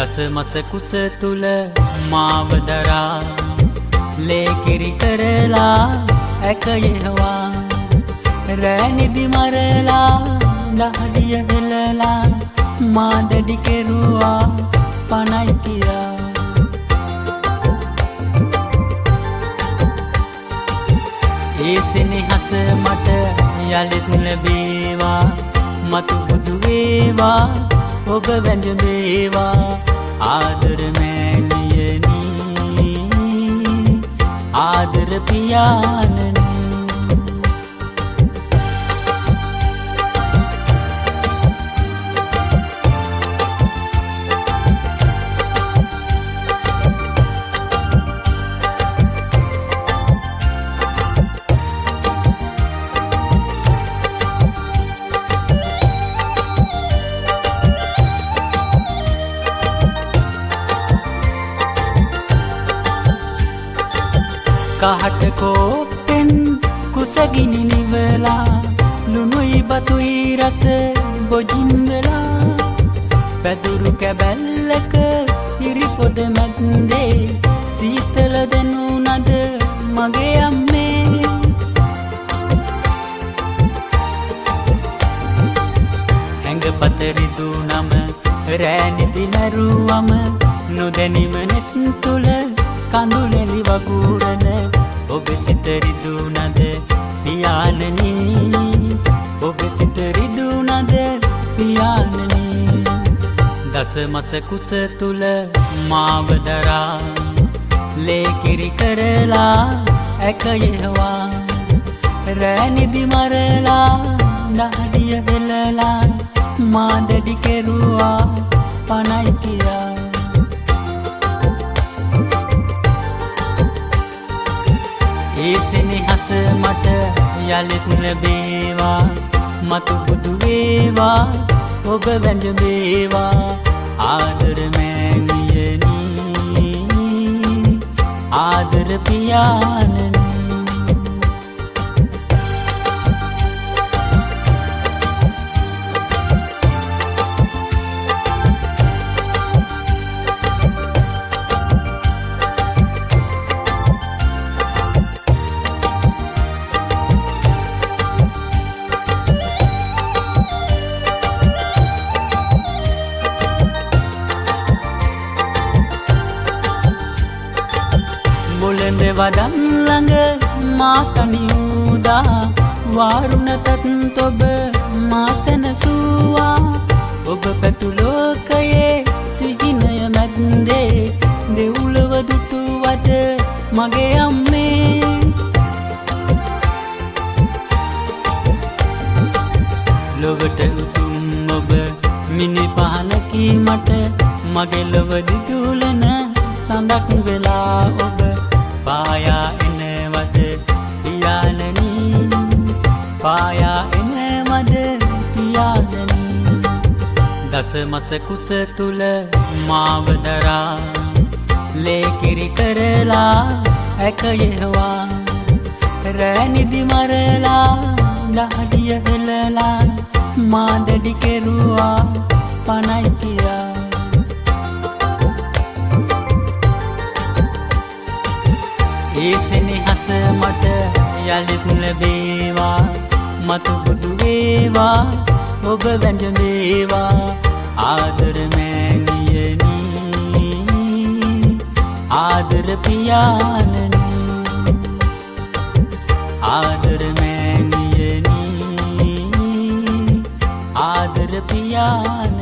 දස මස කුස තුල මාව දරා ලේකිරි කරලා ඇකයෙහවා රැනිදි මරලා දහඩිය හෙලලා මා දැඩි කෙරුවා පණයි කියා ඒ සෙනෙහස මට යලිත් ලැබේවා මතු බුදු වේවා ඔබ වැඳවේවා ආදර මෑණියනි ආදර පියාණනි කහට කෝප්පෙන් කුසගිනි නිවලා ලුණුයි බතුයි රස බොජින් වෙලා පැදුරු කැබැල්ලක ඉරිපොද මැද්දේ සීතල දෙනුනද මගේ අම්මේ ඇඟපත රිදුනම රෑනිදි මැරුවම නොදැනීම නෙත් තුල කඳුලෙලි වගුරන ඔබ සිත රිදුනද පියාණනි ඔබ සිත රිදුනද පියාණනි දස මස කුස තුල මාව දරා ලේකිරි කරලා ඇකයෙහවා රැනිදි මරලා දහඩිය හෙලලා මා දැඩි කෙරුවා පණයි කියා ඒ සෙනෙහස මට යලිත් ලැබේවා මතු බුදු වේවා ඔබ වැඳවේවා ආදර මෑණියනි ආදර පියාණනි මුලඳ වදන් ළඟ මා තනියුදා වාරුණතත් ඔබ මා සැනසුවා ඔබ පැතු ලෝකයේ සිහිනය මැද්දේ දෙව්ලොව දුටුවට මගේ අම්මේ ලොවට උතුම් ඔබ මිනි පහනකි මට මගේ ලොව දිදුලන සඳක් වෙලා ඔබ පායා එනවද පියාණනි පායා එනවද පියාණනි දස මස කුස තුල මාව දරා ලේකිරි කරලා ඇකයෙහවා රැනිදි මරලා දහඩිය හෙලලා මා දැඩි කෙරුවා පණයි කියා ඒ සෙනෙහස මට යලිත් ලැබේවා මතු බුදු වේවා ඔබ වැඳවේවා ආදර මෑණියනි ආදර පියාණනි ආදර මෑණියනි ආදර පියාණනි